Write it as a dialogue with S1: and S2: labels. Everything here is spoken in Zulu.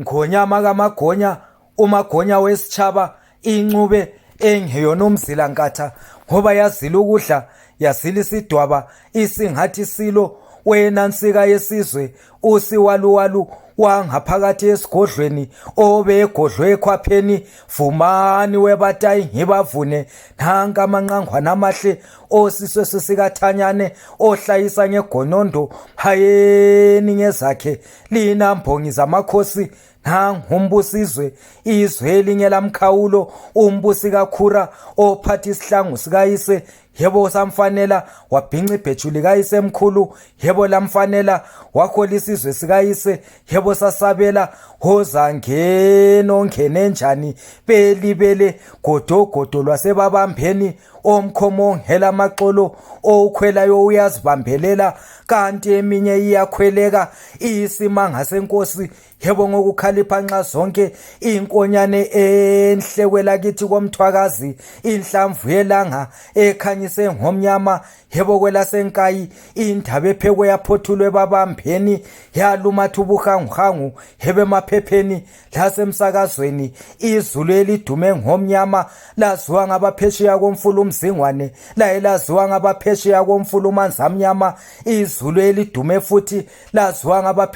S1: Ngonyama kaMagonya, uMagonya wesitshaba, incube engeyona umzila nkatha ngoba yazila ukudla yazila isidwaba isingathi silo. Wena nsika yesizwe usiwaluwalu wangaphakathi esigodlweni obegodlwe ekhwapheni, vumani webatayi ngibavune. Nanka amanqangwana amahle osiswe sikathanyane ohlayisa ngegonondo, hayeni ngezakhe lina mbongi zamakhosi. Nangumbusizwe izwe elinye lamkhawulo, umbusi kaKhura ophatha isihlangu sikayise. Yebo samfanela wabhinca ibhethu likayise emkhulu, yebo lamfanela wahola isizwe sikayise. Yebo sasabela hoza ngeno ngene njani belibele godogodo lwasebabambeni omkhomo ngela amaxolo okhwelayo uyazibambelela kanti eminye iyakhweleka isimanga senkosi. Yebo ngokukhalipha nxa zonke inkonyane enhle kwelakithi komthwakazi, inhlamvu yelanga ekhanyise ngomnyama. Yebo kwelasenkayi indaba ephekwe yaphothulwe babambeni yalumatha ubuhanguhangu. Yebo emaphepheni lasemsakazweni izulu elidume ngomnyama laziwa ngabaphesheya komfula umzingwane, laziwa ngabaphesheya komfula umanzamnyama. Izulu elidume futhi laziwa ngabaphesheya